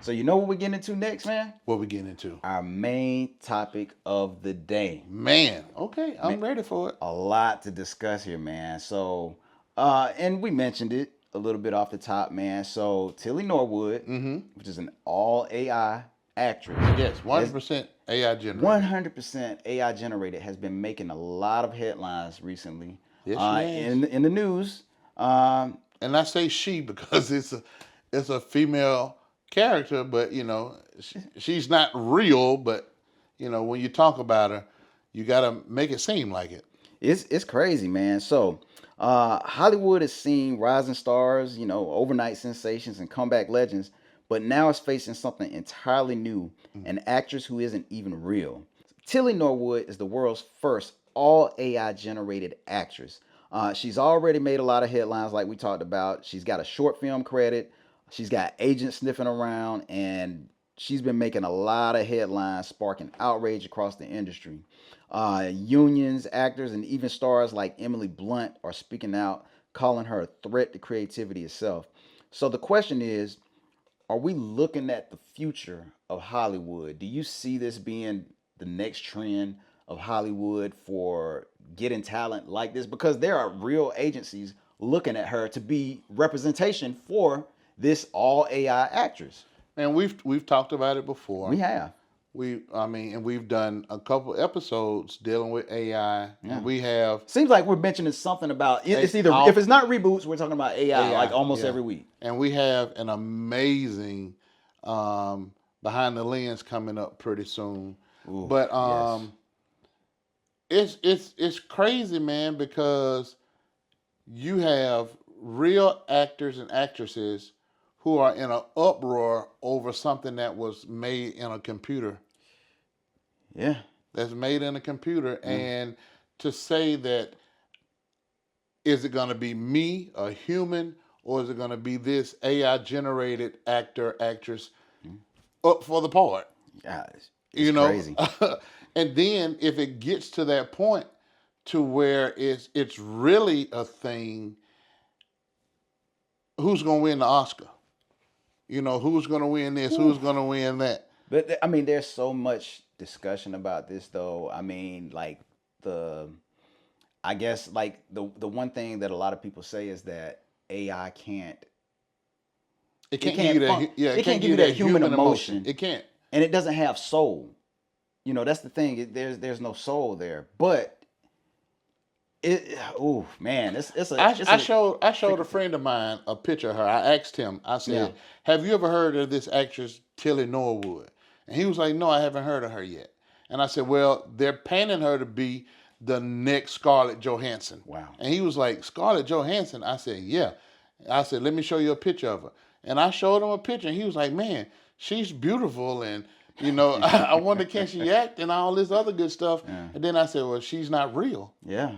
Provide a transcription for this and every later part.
So you know what we're getting into next, man? What we getting into? Our main topic of the day. Man, okay, I'm Man, ready for it. a lot to discuss here, man. So, and we mentioned it a little bit off the top, man. So Tilly Norwood, which is an all AI actress, Yes, has 100% AI generated. 100% AI generated, has been making a lot of headlines recently. Yes, she has. In the news. Um, And I say she because it's a female character, but she's not real. But when you talk about her, you got to make it seem like it. it's crazy, man. So, Hollywood has seen rising stars, overnight sensations and comeback legends, but now it's facing something entirely new, an actress who isn't even real. Tilly Norwood is the world's first all AI generated actress. She's already made a lot of headlines, like we talked about. She's got a short film credit. She's got agents sniffing around, and she's been making a lot of headlines, sparking outrage across the industry. Unions, actors, and even stars like Emily Blunt are speaking out, calling her a threat to creativity itself. So the question is, are we looking at the future of Hollywood? Do you see this being the next trend of Hollywood for getting talent like this? Because there are real agencies looking at her to be representation for this all AI actress. And we've talked about it We before. have. And we've done a couple episodes dealing with AI, Yeah. and we have Seems like we're mentioning something about it's either all if it's not reboots, we're talking about AI like AI, almost yeah. every week. And we have an amazing behind the lens coming up pretty soon. Ooh, But yes. it's crazy, man, because you have real actors and actresses who are in an uproar over something that was made in a computer. Yeah. That's made in a computer, Yeah. and to say that, is it going to be me, a human, or is it going to be this AI generated actor, actress up for the part? Yeah, it's You know, crazy. and then if it gets to that point to where it's really a thing, who's going to win the Oscar? Who's going to win this? Whew. Who's going to win that? But I mean, there's so much discussion about this, though. I mean, like the, I guess like the one thing that a lot of people say is that AI can't, It it can't give you can't that. Yeah, it it can't can't give give you you that that human human emotion. emotion, It can't. and it doesn't have soul. That's the thing. There's no soul there. But oh man, it's I a showed a tricky thing. friend of mine a picture of her. I asked him. I Yeah. said, "Have you ever heard of this actress Tilly Norwood?" And he was like, "No, I haven't heard of her yet." And I said, "Well, they're painting her to be the next Scarlett Johansson." Wow. And he was like, "Scarlett Johansson?" I said, "Yeah." I said, "Let me show you a picture of her." And I showed him a picture, and he was like, "Man, she's beautiful." And I wonder, can she act and all this other good stuff. Yeah. And then I said, "Well, she's not real." Yeah.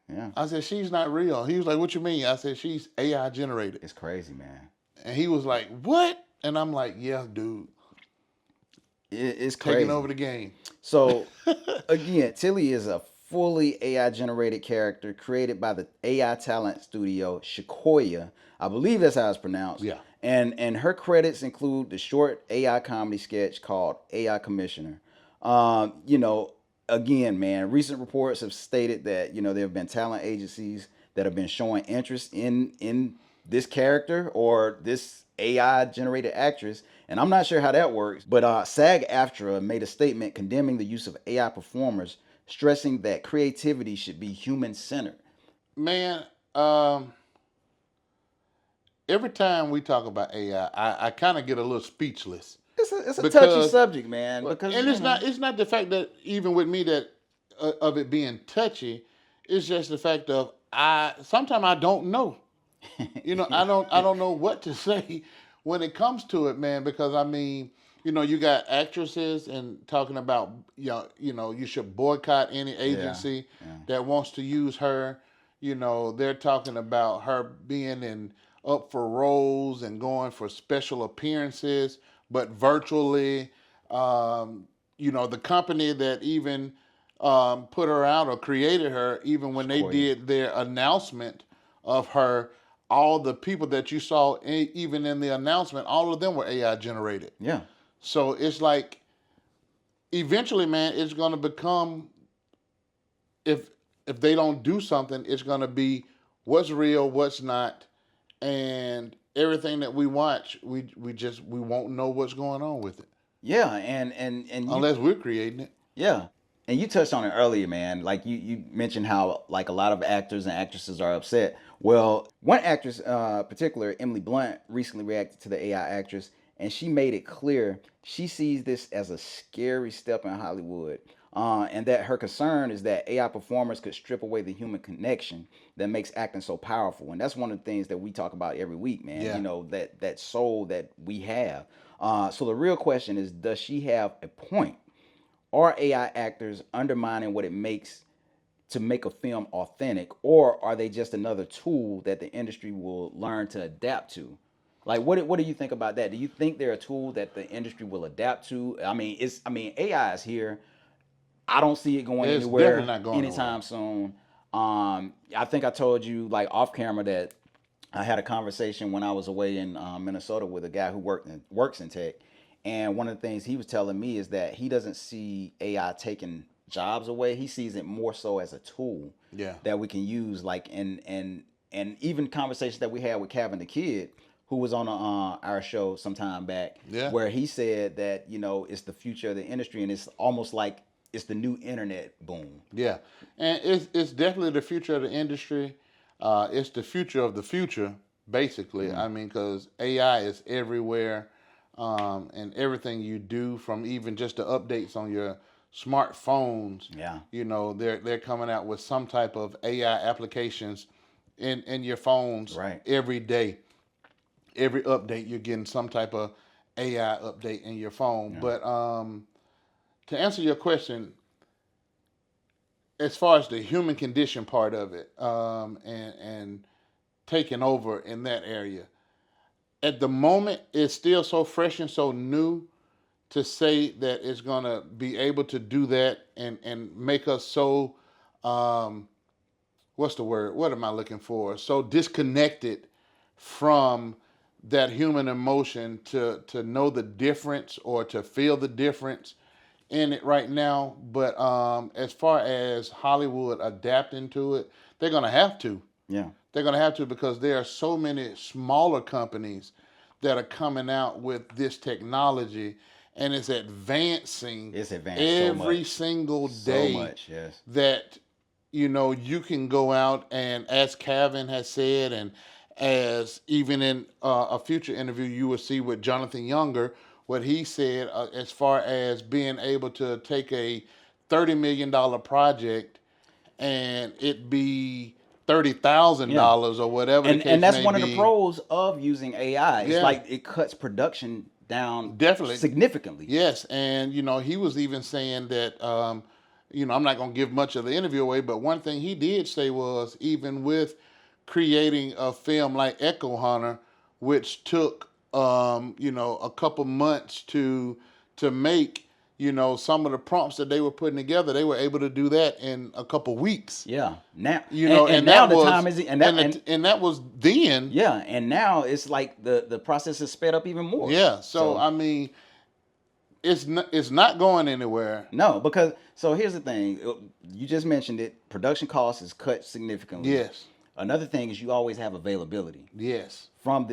Yeah. I said, "She's not real." He was like, "What you mean?" I said, "She's AI generated." It's crazy, man. And he was like, "What?" And I'm like, "Yeah, dude, It's taking crazy. over the game." So again, Tilly is a fully AI generated character created by the AI talent studio Sequoia. I believe that's how it's pronounced. Yeah. And her credits include the short AI comedy sketch called AI Commissioner. Again, man, recent reports have stated that there have been talent agencies that have been showing interest in this character or this AI generated actress. And I'm not sure how that works, but SAG-AFTRA made a statement condemning the use of AI performers, stressing that creativity should be human centered. Man, every time we talk about AI, I kind of get a little speechless It's a touchy because, subject, man, because and it's not the fact that even with me that of it being touchy, it's just the fact of I sometimes I don't know. I don't know what to say when it comes to it, man, because I mean, you got actresses and talking about you should boycott any yeah, agency yeah. that wants to use her. They're talking about her being in up for roles and going for special appearances, but virtually. The company that even put her out or created her, even when they Sequoia. did their announcement of her all the people that you saw, even in the announcement, all of them were AI generated. Yeah. So it's like eventually, man, it's going to become, if they don't do something, it's going to be what's real, what's not, and everything that we watch, we won't know what's going on with it Yeah, and you unless we're creating it. yeah. And you touched on it earlier, man. Like you mentioned how like a lot of actors and actresses are upset. Well, one actress, particular Emily Blunt, recently reacted to the AI actress, and she made it clear she sees this as a scary step in Hollywood, and that her concern is that AI performers could strip away the human connection that makes acting so powerful. And that's one of the things that we talk about every week, man. Yeah. You know, that soul that we have. So the real question is, does she have a point? Are AI actors undermining what it makes to make a film authentic, or are they just another tool that the industry will learn to adapt to? Like, what do you think about that? Do you think they're a tool that the industry will adapt to? I mean, AI is here. I don't see it going It's definitely anywhere not going nowhere. anytime soon. I think I told you like off camera that I had a conversation when I was away in Minnesota with a guy who works in tech, and one of the things he was telling me is that he doesn't see AI taking jobs away. He sees it more so as a tool Yeah. that we can use, like and even conversations that we had with Kevin the Kid, who was on our show some time back, Yeah. where he said that it's the future of the industry, and it's almost like it's the new internet boom. Yeah, and it's definitely the future of the industry. It's the future of the future, basically. Mm-hmm. I mean, because AI is everywhere, and everything you do, from even just the updates on your smartphones. Yeah. They're coming out with some type of AI applications in your phones Right. every day. Every update, you're getting some type of AI update in your phone. Yeah. But to answer your question, as far as the human condition part of it, and taking over in that area, at the moment it's still so fresh and so new to say that it's gonna be able to do that and make us so, um, what's the word? What am I looking for? So disconnected from that human emotion to know the difference or to feel the difference in it right now. But as far as Hollywood adapting to it, they're gonna have to. Yeah. They're gonna have to, because there are so many smaller companies that are coming out with this technology, and it's advancing It's advanced so every much. single So day. much, yes. That you can go out, and as Calvin has said, and as even in a future interview you will see with Jonathan Younger, what he said, as far as being able to take a $30 million project and it be Yeah. $30,000 or whatever the And case that's may one of the be. pros of using AI. It's Yeah, like it cuts production down definitely. significantly. Yes, and he was even saying that, I'm not going to give much of the interview away, but one thing he did say was, even with creating a film like Echo Hunter, which took a couple months to make, some of the prompts that they were putting together, they were able to do that in a couple weeks. Yeah. Now and And now that the was time is and that was then. yeah, and now it's like the process is sped up even more. Yeah. So So I mean, it's not going anywhere. no, because so here's the thing. You just mentioned it. Production costs is cut significantly. Yes. Another thing is you always have availability Yes. from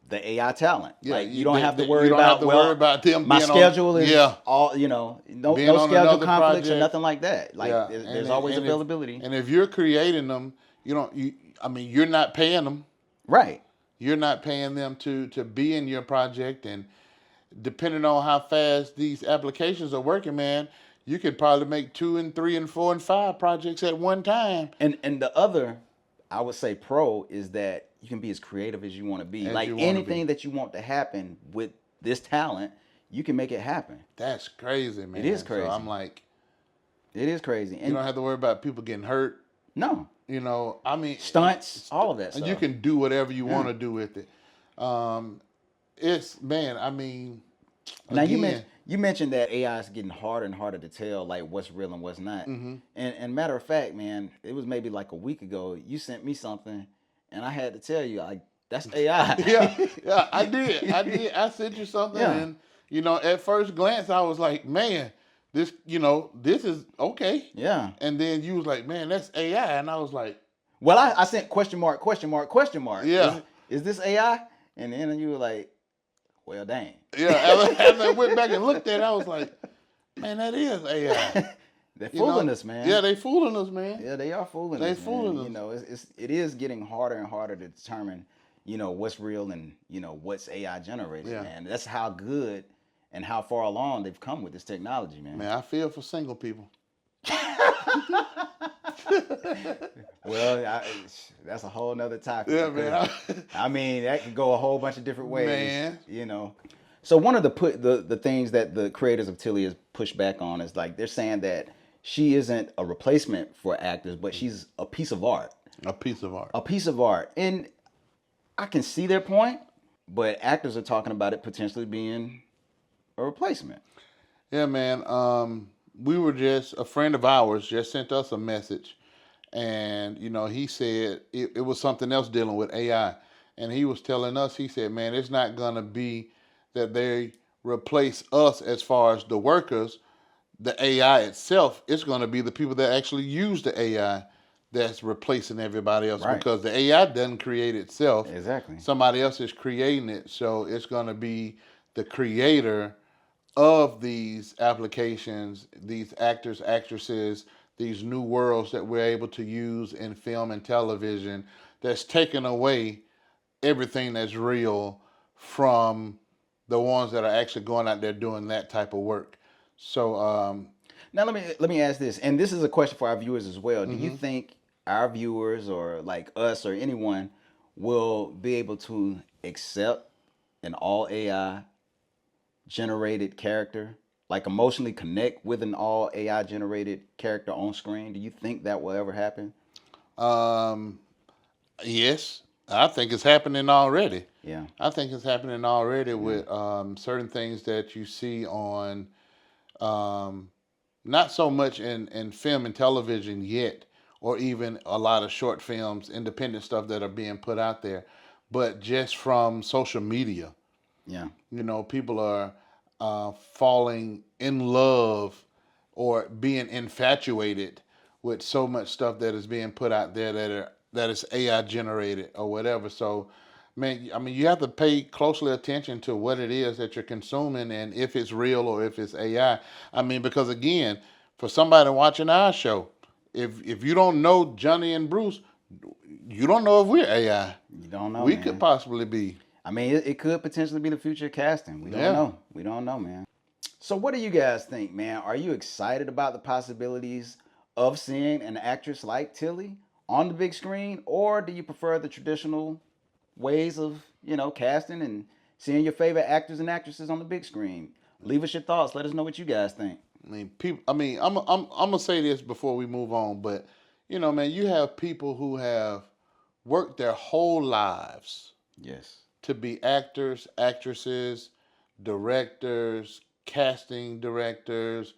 the AI talent. Yeah. Like you don't have to You worry don't have about to worry about them my being schedule on. is Yeah. all no Being no on schedule another conflicts or project. nothing like that. Like Yeah. there's always availability. And if you're creating them, you don't. I mean, you're not paying them. Right. You're not paying them to be in your project, and depending on how fast these applications are working, man, you could probably make 2 and 3 and 4 and 5 projects at one time. And the other, I would say, pro is that you can be as creative as you want to be. As Like you want to anything be. that you want to happen with this talent, you can make it happen. That's crazy, man. It is crazy. So I'm like, It is crazy. you And don't have to worry about people getting hurt. no, I mean, stunts, all of that and stuff. you can do whatever you want Yeah. to do with it. It's, man. I mean, Now again, you mentioned that AI is getting harder and harder to tell like what's real and what's not. hmm And matter of fact, man, it was maybe like a week ago. You sent me something, and I had to tell you, like, that's AI. Yeah, yeah, I did. I did. I sent you something, Yeah, and at first glance, I was like, man, this is okay. yeah. And then you was like, man, that's AI, and I was like, Well, I sent question mark, question mark, question mark. yeah, Is this AI? And then you were like, well, dang. yeah. As I went back and looked at it, I was like, man, that is AI. They're You fooling know? us, man. Yeah, they fooling us, man. Yeah, they are fooling They us, man. fooling us. It is getting harder and harder to determine, what's real and what's AI generated, Yeah. man. That's how good and how far along they've come with this technology, man. Man, I feel for single people. Well, that's a whole nother topic. Yeah, Because, man. I mean, that could go a whole bunch of different ways, Man. So one of the things that the creators of Tilly has pushed back on is like they're saying that she isn't a replacement for actors, but she's a piece of art. A piece of art. A piece of art. And I can see their point, but actors are talking about it potentially being a replacement. Yeah, man. We were a friend of ours just sent us a message, and he said it was something else dealing with AI, and he was telling us, he said, man, it's not gonna be that they replace us as far as the workers, the AI itself. It's gonna be the people that actually use the AI that's replacing everybody else, Right. because the AI doesn't create itself. Exactly. Somebody else is creating it, so it's gonna be the creator of these applications, these actors, actresses, these new worlds that we're able to use in film and television, that's taken away everything that's real from the ones that are actually going out there doing that type of work. So, Now let me ask this, and this is a question for our viewers as well. Do you mm-hmm. think our viewers or like us or anyone will be able to accept an all AI generated character, like emotionally connect with an all AI generated character on screen? Do you think that will ever happen? um, yes, I think it's happening already. Yeah, I think it's happening already yeah, with certain things that you see on um, not so much in film and television yet, or even a lot of short films, independent stuff that are being put out there, but just from social media. yeah. People are falling in love or being infatuated with so much stuff that is being put out there that is AI generated or whatever. So, man, I mean, you have to pay closely attention to what it is that you're consuming and if it's real or if it's AI. I mean, because again, for somebody watching our show, if you don't know Johnny and Bruce, you don't know if we're AI. You don't know, We man. could possibly be. I mean, it could potentially be the future of casting. We don't Yeah. know. We don't know, man. So, what do you guys think, man? Are you excited about the possibilities of seeing an actress like Tilly on the big screen, or do you prefer the traditional ways of, casting and seeing your favorite actors and actresses on the big screen? Leave us your thoughts. Let us know what you guys think. I mean, people. I mean, I'm gonna say this before we move on, but man, you have people who have worked their whole lives Yes. to be actors, actresses, directors, casting directors,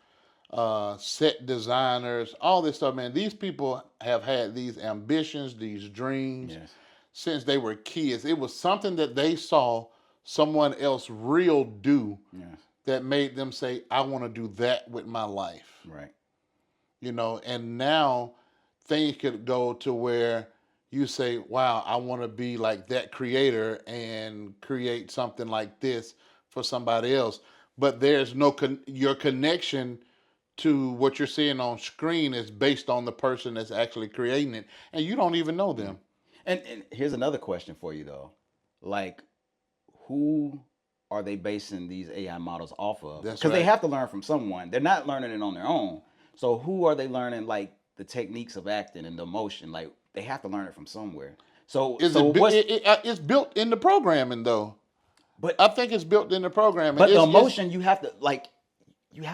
set designers, all this stuff. Man, these people have had these ambitions, these dreams Yes. since they were kids. It was something that they saw someone else real do Yes. that made them say, I want to do that with my life. Right. And now things could go to where you say, wow, I want to be like that creator and create something like this for somebody else. But there's your connection to what you're seeing on screen is based on the person that's actually creating it, and you don't even know them. And here's another question for you though. Like, who are they basing these AI models off of? That's Because they right. have to learn from someone. They're not learning it on their own. So who are they learning like the techniques of acting and the emotion? Like they have to learn it from somewhere. So Is so it, what's it's built in the programming though. I but think it's built in the programming. but the emotion you have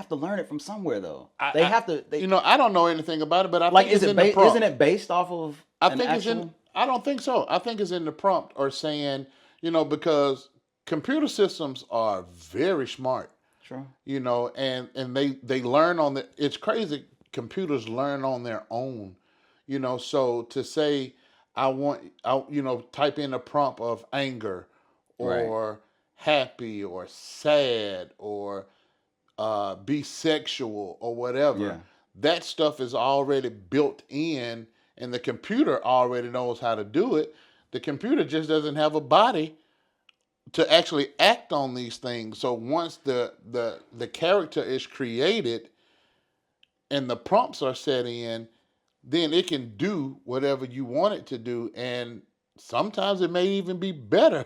to learn it from somewhere though. They have to I don't know anything about it, but I like think it's in the prompt. isn't it based off of I an think it's actual in. I don't think so. I think it's in the prompt or saying, because computer systems are very smart, True. and they learn on the. It's crazy. Computers learn on their own, so to say, type in a prompt of anger Right. or happy or sad or be sexual or whatever. Yeah. That stuff is already built in, and the computer already knows how to do it. The computer just doesn't have a body to actually act on these things. So once the character is created and the prompts are set in, then it can do whatever you want it to do, and sometimes it may even be better.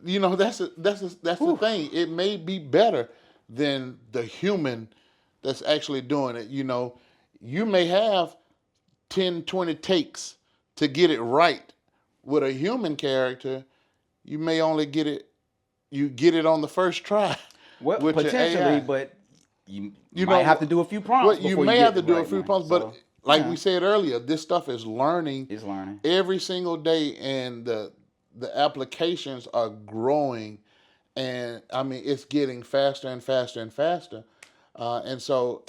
That's the Whew. thing. It may be better than the human that's actually doing it. You may have 10, 20 takes to get it right. With a human character, you may only get it on the first try. Well, With your potentially, AI. but you You might know, have to do a few prompts you before you may get have to the do a right few one. prompts, but So, like yeah, we said earlier, this stuff is learning it's learning. every single day, and the applications are growing, and I mean it's getting faster and faster and faster, and so,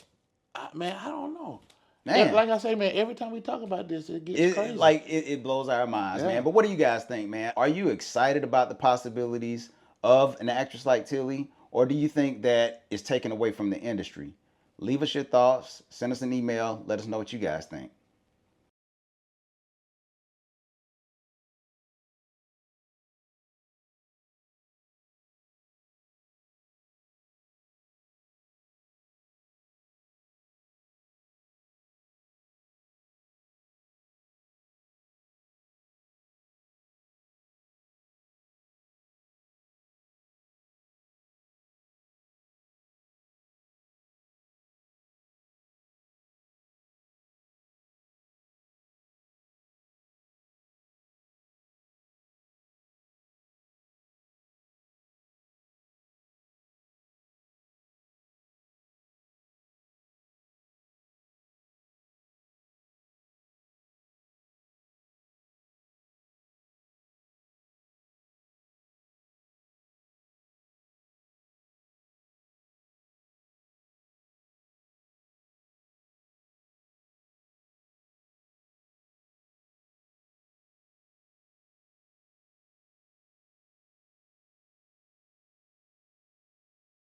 man, I don't know. Man, Like I say, man, every time we talk about this, it gets it crazy. like it blows our minds, Yeah. man. But what do you guys think, man? Are you excited about the possibilities of an actress like Tilly, or do you think that it's taken away from the industry? Leave us your thoughts. Send us an email. Let us know what you guys think.